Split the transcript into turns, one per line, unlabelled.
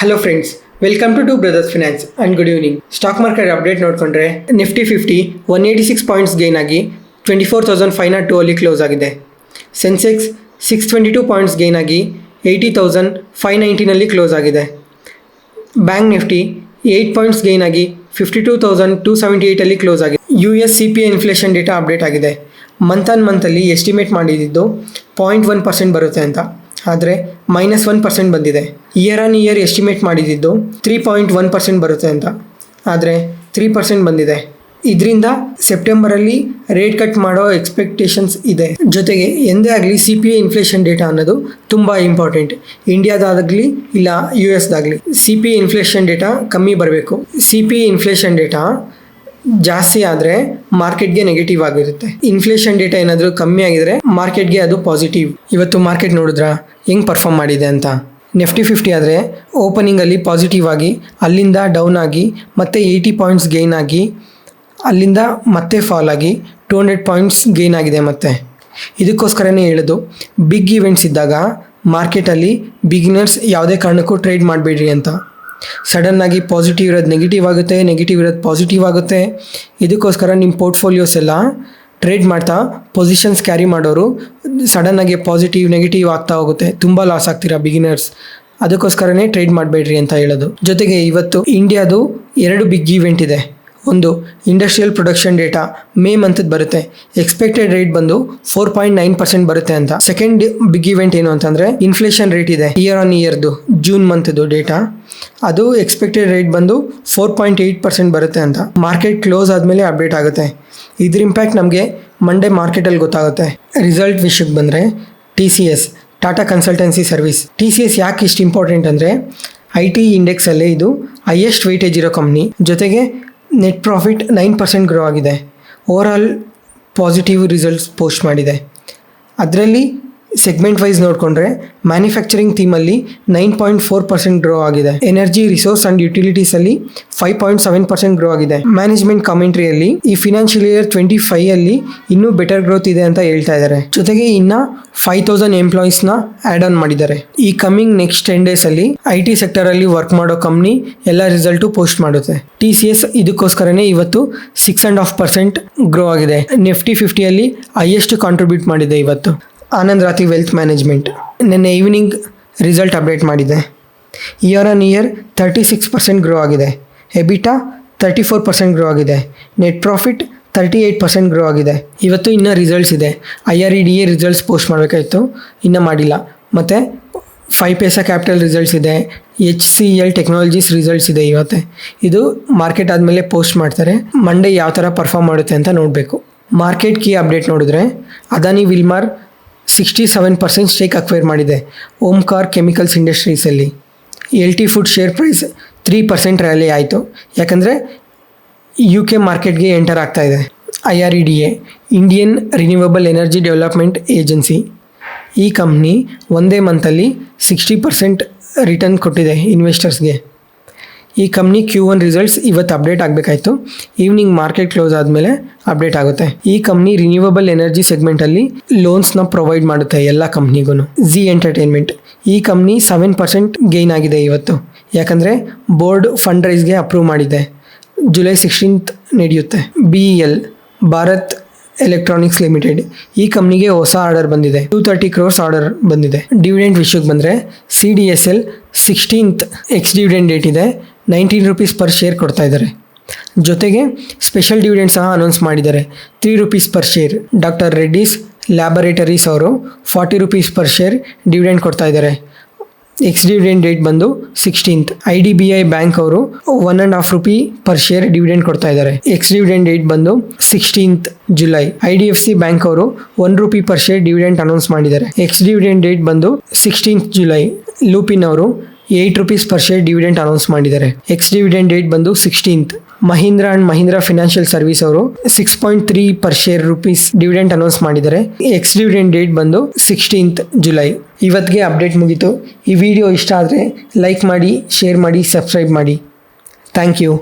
Hello friends, welcome to to brothers finance and good evening. Stock market update ನೋಡಿಕೊಂಡ್ರೆ Nifty 50 186 points gain ಆಗಿ 24,502 ಅಲ್ಲಿ close ಆಗಿದೆ. Sensex 622 points gain ಆಗಿ 80,519 close ಆಗಿದೆ. Bank Nifty 8 points gain ಆಗಿ 52,278 ಅಲ್ಲಿ ಕ್ಲೋಸ್ ಆಗಿದೆ. US CPI inflation data update ಆಗಿದೆ. ಮಂತಲ್ಲಿ ಎಸ್ಟಿಮೇಟ್ ಮಾಡಿದ್ದು 0.1% ಬರುತ್ತೆ ಅಂತ, ಆದರೆ -1% ಬಂದಿದೆ. ಇಯರ್ ಆನ್ ಇಯರ್ ಎಸ್ಟಿಮೇಟ್ ಮಾಡಿದ್ದು 3.1% ಬರುತ್ತೆ ಅಂತ, ಆದರೆ 3% ಬಂದಿದೆ. ಇದರಿಂದ ಸೆಪ್ಟೆಂಬರಲ್ಲಿ ರೇಟ್ ಕಟ್ ಮಾಡೋ ಎಕ್ಸ್ಪೆಕ್ಟೇಷನ್ಸ್ ಇದೆ. ಜೊತೆಗೆ ಎಂದೇ ಆಗಲಿ CPI ಇನ್ಫ್ಲೇಷನ್ ಡೇಟಾ ಅನ್ನೋದು ತುಂಬ ಇಂಪಾರ್ಟೆಂಟ್. ಇಂಡಿಯಾದಾಗಲಿ ಇಲ್ಲ US CPI ಇನ್ಫ್ಲೇಷನ್ ಡೇಟಾ ಕಮ್ಮಿ ಬರಬೇಕು. CPI ಇನ್ಫ್ಲೇಷನ್ ಡೇಟಾ ಜಾಸ್ತಿ ಆದರೆ ಮಾರ್ಕೆಟ್ಗೆ ನೆಗೆಟಿವ್ ಆಗಿರುತ್ತೆ. ಇನ್ಫ್ಲೇಷನ್ ಡೇಟಾ ಏನಾದರೂ ಕಮ್ಮಿ ಆಗಿದ್ರೆ ಮಾರ್ಕೆಟ್ಗೆ ಅದು ಪಾಸಿಟಿವ್. ಇವತ್ತು ಮಾರ್ಕೆಟ್ ನೋಡಿದ್ರಾ ಹೆಂಗೆ ಪರ್ಫಾರ್ಮ್ ಮಾಡಿದೆ ಅಂತ. ನಿಫ್ಟಿ 50 ಆದರೆ ಓಪನಿಂಗಲ್ಲಿ ಪಾಸಿಟಿವ್ ಆಗಿ ಅಲ್ಲಿಂದ ಡೌನ್ ಆಗಿ ಮತ್ತೆ 80 ಪಾಯಿಂಟ್ಸ್ ಗೇನ್ ಆಗಿ ಅಲ್ಲಿಂದ ಮತ್ತೆ ಫಾಲ್ ಆಗಿ 200 ಪಾಯಿಂಟ್ಸ್ ಗೇನ್ ಆಗಿದೆ. ಮತ್ತೆ ಇದಕ್ಕೋಸ್ಕರನೇ ಹೇಳೋದು, ಬಿಗ್ ಈವೆಂಟ್ಸ್ ಇದ್ದಾಗ ಮಾರ್ಕೆಟಲ್ಲಿ ಬಿಗಿನರ್ಸ್ ಯಾವುದೇ ಕಾರಣಕ್ಕೂ ಟ್ರೇಡ್ ಮಾಡಬೇಡ್ರಿ ಅಂತ. ಸಡನ್ನಾಗಿ ಪಾಸಿಟಿವ್ ಇರೋದು ನೆಗೆಟಿವ್ ಆಗುತ್ತೆ, ನೆಗೆಟಿವ್ ಇರೋದು ಪಾಸಿಟಿವ್ ಆಗುತ್ತೆ. ಇದಕ್ಕೋಸ್ಕರ ನಿಮ್ಮ ಪೋರ್ಟ್ಫೋಲಿಯೋಸ್ ಎಲ್ಲ ಟ್ರೇಡ್ ಮಾಡ್ತಾ ಪೊಸಿಷನ್ಸ್ ಕ್ಯಾರಿ ಮಾಡೋರು ಸಡನ್ನಾಗಿ ಪಾಸಿಟಿವ್ ನೆಗೆಟಿವ್ ಆಗ್ತಾ ಹೋಗುತ್ತೆ, ತುಂಬ ಲಾಸ್ ಆಗ್ತೀರಾ ಬಿಗಿನರ್ಸ್. ಅದಕ್ಕೋಸ್ಕರನೇ ಟ್ರೇಡ್ ಮಾಡಬೇಡ್ರಿ ಅಂತ ಹೇಳೋದು. ಜೊತೆಗೆ ಇವತ್ತು ಇಂಡಿಯಾದು 2 ಬಿಗ್ ಈವೆಂಟ್ ಇದೆ. ಒಂದು ಇಂಡಸ್ಟ್ರಿಯಲ್ ಪ್ರೊಡಕ್ಷನ್ ಡೇಟಾ ಮೇ ಮಂತದ್ದು ಬರುತ್ತೆ. ಎಕ್ಸ್ಪೆಕ್ಟೆಡ್ ರೇಟ್ ಬಂದು 4.9% ಬರುತ್ತೆ ಅಂತ. ಸೆಕೆಂಡ್ ಬಿಗ್ ಈವೆಂಟ್ ಏನು ಅಂತಂದರೆ ಇನ್ಫ್ಲೇಷನ್ ರೇಟ್ ಇದೆ. ಇಯರ್ ಆನ್ ಇಯರ್ದು ಜೂನ್ ಮಂತದ್ದು ಡೇಟಾ, ಅದು ಎಕ್ಸ್ಪೆಕ್ಟೆಡ್ ರೇಟ್ ಬಂದು 4.8% ಬರುತ್ತೆ ಅಂತ. ಮಾರ್ಕೆಟ್ ಕ್ಲೋಸ್ ಆದಮೇಲೆ ಅಪ್ಡೇಟ್ ಆಗುತ್ತೆ. ಇದ್ರ ಇಂಪ್ಯಾಕ್ಟ್ ನಮಗೆ ಮಂಡೇ ಮಾರ್ಕೆಟಲ್ಲಿ ಗೊತ್ತಾಗುತ್ತೆ. ರಿಸಲ್ಟ್ ವಿಷಯಕ್ಕೆ ಬಂದರೆ TCS Tata consultancy service. TCS ಯಾಕೆ ಇಷ್ಟು ಇಂಪಾರ್ಟೆಂಟ್ ಅಂದರೆ IT ಇಂಡೆಕ್ಸಲ್ಲೇ ಇದು ಹೈಯೆಸ್ಟ್ ವೆಯ್ಟೇಜ್ ಇರೋ ಕಂಪ್ನಿ. ಜೊತೆಗೆ ನೆಟ್ ಪ್ರಾಫಿಟ್ 9% ಗ್ರೋ ಆಗಿದೆ. ಓವರಾಲ್ ಪಾಸಿಟಿವ್ ರಿಸಲ್ಟ್ಸ್ ಪೋಸ್ಟ್ ಮಾಡಿದೆ. ಅದರಲ್ಲಿ ಸೆಗ್ಮೆಂಟ್ ವೈಸ್ ನೋಡಿಕೊಂಡ್ರೆ ಮ್ಯಾನುಫ್ಯಾಕ್ಚರಿಂಗ್ ಥೀಮಲ್ಲಿ 9.4% ಗ್ರೋ ಆಗಿದೆ. ಎನರ್ಜಿ ರಿಸೋರ್ಸ್ ಆ್ಯಂಡ್ ಯುಟಿಲಿಟೀಸಲ್ಲಿ 5.7% ಗ್ರೋ ಆಗಿದೆ. ಮ್ಯಾನೇಜ್ಮೆಂಟ್ ಕಾಮೆಂಟ್ರಿಯಲ್ಲಿ ಈ ಫಿನಾನ್ಷಿಯಲ್ ಇಯರ್ 25 ಇನ್ನೂ ಬೆಟರ್ ಗ್ರೋತ್ ಇದೆ ಅಂತ ಹೇಳ್ತಾ ಇದ್ದಾರೆ. ಜೊತೆಗೆ ಇನ್ನು 5,000 ಎಂಪ್ಲಾಯೀಸ್ನ ಆ್ಯಡ್ ಆನ್ ಮಾಡಿದ್ದಾರೆ. ಈ ಕಮ್ಮಿಂಗ್ ನೆಕ್ಸ್ಟ್ 10 ಡೇಸಲ್ಲಿ IT ಸೆಕ್ಟರಲ್ಲಿ ವರ್ಕ್ ಮಾಡೋ ಕಂಪ್ನಿ ಎಲ್ಲ ರಿಸಲ್ಟು ಪೋಸ್ಟ್ ಮಾಡುತ್ತೆ. TCS ಇದಕ್ಕೋಸ್ಕರನೇ ಇವತ್ತು 6.5% ಗ್ರೋ ಆಗಿದೆ. ನಿಫ್ಟಿ 50 ಹೈಯೆಸ್ಟ್ ಕಾಂಟ್ರಿಬ್ಯೂಟ್ ಮಾಡಿದೆ ಇವತ್ತು. ಆನಂದ್ ರಾತಿ ವೆಲ್ತ್ ಮ್ಯಾನೇಜ್ಮೆಂಟ್ ನಿನ್ನೆ ಈವ್ನಿಂಗ್ ರಿಸಲ್ಟ್ ಅಪ್ಡೇಟ್ ಮಾಡಿದೆ. ಇಯರ್ ಆನ್ ಇಯರ್ 36% ಗ್ರೋ ಆಗಿದೆ. ಎಬಿಟಾ 34% ಗ್ರೋ ಆಗಿದೆ. ನೆಟ್ ಪ್ರಾಫಿಟ್ 38% ಗ್ರೋ ಆಗಿದೆ. ಇವತ್ತು ಇನ್ನೂ ರಿಸಲ್ಟ್ಸ್ ಇದೆ. IREDA ರಿಸಲ್ಟ್ಸ್ ಪೋಸ್ಟ್ ಮಾಡಬೇಕಾಯಿತು, ಇನ್ನೂ ಮಾಡಿಲ್ಲ. ಮತ್ತು 5 ಪೈಸಾ ಕ್ಯಾಪಿಟಲ್ ರಿಸಲ್ಟ್ಸ್ ಇದೆ. HCL ಟೆಕ್ನಾಲಜೀಸ್ ರಿಸಲ್ಟ್ಸ್ ಇದೆ ಇವತ್ತೆ. ಇದು ಮಾರ್ಕೆಟ್ ಆದಮೇಲೆ ಪೋಸ್ಟ್ ಮಾಡ್ತಾರೆ. ಮಂಡೇ ಯಾವ ಥರ ಪರ್ಫಾರ್ಮ್ ಮಾಡುತ್ತೆ ಅಂತ ನೋಡಬೇಕು. ಮಾರ್ಕೆಟ್ ಕೀ ಅಪ್ಡೇಟ್ ನೋಡಿದ್ರೆ ಅದಾನಿ ವಿಲ್ಮಾರ್ 67% ಸ್ಟೇಕ್ ಅಕ್ವೈರ್ ಮಾಡಿದೆ ಓಂಕಾರ್ ಕೆಮಿಕಲ್ಸ್ ಇಂಡಸ್ಟ್ರೀಸಲ್ಲಿ. LT food share price 3% rally ಆಯಿತು, ಯಾಕಂದರೆ UK ಮಾರ್ಕೆಟ್ಗೆ ಎಂಟರ್ ಆಗ್ತಾ ಇದೆ. IREDA Indian renewable energy development agency, ಈ ಕಂಪ್ನಿ ಒಂದೇ ಮಂತಲ್ಲಿ 60% ರಿಟರ್ನ್ ಕೊಟ್ಟಿದೆ ಇನ್ವೆಸ್ಟರ್ಸ್ಗೆ. ಈ ಕಂಪ್ನಿ Q1 ರಿಸಲ್ಟ್ಸ್ ಇವತ್ತು ಅಪ್ಡೇಟ್ ಆಗಬೇಕಾಯಿತು. ಈವ್ನಿಂಗ್ ಮಾರ್ಕೆಟ್ ಕ್ಲೋಸ್ ಆದಮೇಲೆ ಅಪ್ಡೇಟ್ ಆಗುತ್ತೆ. ಈ ಕಂಪ್ನಿ ರಿನ್ಯೂವಬಲ್ ಎನರ್ಜಿ ಸೆಗ್ಮೆಂಟಲ್ಲಿ ಲೋನ್ಸ್ನ ಪ್ರೊವೈಡ್ ಮಾಡುತ್ತೆ ಎಲ್ಲ ಕಂಪ್ನಿಗೂ. Zee ಎಂಟರ್ಟೈನ್ಮೆಂಟ್, ಈ ಕಂಪ್ನಿ 7% ಗೇನ್ ಆಗಿದೆ ಇವತ್ತು, ಯಾಕಂದರೆ ಬೋರ್ಡ್ ಫಂಡ್ ರೈಸ್ಗೆ ಅಪ್ರೂವ್ ಮಾಡಿದೆ. ಜುಲೈ 16th ನಡೆಯುತ್ತೆ. BEL ಭಾರತ್ ಎಲೆಕ್ಟ್ರಾನಿಕ್ಸ್ ಲಿಮಿಟೆಡ್, ಈ ಕಂಪ್ನಿಗೆ ಹೊಸ ಆರ್ಡರ್ ಬಂದಿದೆ. 230 crores ಆರ್ಡರ್ ಬಂದಿದೆ. ಡಿವಿಡೆಂಟ್ ವಿಷಯಕ್ಕೆ ಬಂದರೆ CDSL 16th X dividend date ಇದೆ. 19 rupees ಪರ್ ಶೇರ್ ಕೊಡ್ತಾ ಇದ್ದಾರೆ. ಜೊತೆಗೆ ಸ್ಪೆಷಲ್ ಡಿವಿಡೆಂಟ್ ಸಹ ಅನೌನ್ಸ್ ಮಾಡಿದ್ದಾರೆ, 3 rupees per share. Doctor Reddy's laboratories ಅವರು 40 rupees ಪರ್ ಶೇರ್ ಡಿವಿಡೆಂಟ್ ಕೊಡ್ತಾ ಇದ್ದಾರೆ. ಎಕ್ಸ್ ಡಿವಿಡೆಂಟ್ ಡೇಟ್ ಬಂದು 16th. IDBI ಬ್ಯಾಂಕ್ ಅವರು 1.5 rupee ಪರ್ ಶೇರ್ ಡಿವಿಡೆಂಟ್ ಕೊಡ್ತಾ ಇದ್ದಾರೆ. ಎಕ್ಸ್ ಡಿವಿಡೆಂಟ್ ಡೇಟ್ ಬಂದು 16th ಜುಲೈ. IDFC ಬ್ಯಾಂಕ್ ಅವರು 1 rupee per share dividend announce ಮಾಡಿದ್ದಾರೆ. ಎಕ್ಸ್ ಡಿವಿಡೆಂಟ್ ಡೇಟ್ ಬಂದು 16th ಜುಲೈ. ಲೂಪಿನ್ ಅವರು 8 rupees per share dividend announce ಮಾಡಿದ್ದಾರೆ. ಎಕ್ಸ್ ಡಿವಿಡೆಂಟ್ ಡೇಟ್ ಬಂದು 16th. Mahindra and Mahindra financial service ಅವರು 6.3 per share rupees dividend announce ಮಾಡಿದ್ದಾರೆ. X dividend date ಬಂದು 16th July. ಇವತ್ತಿಗೆ update ಮುಗೀತು. ಈ ವಿಡಿಯೋ ಇಷ್ಟ ಆದರೆ ಲೈಕ್ ಮಾಡಿ, ಶೇರ್ ಮಾಡಿ, ಸಬ್ಸ್ಕ್ರೈಬ್ ಮಾಡಿ. Thank you.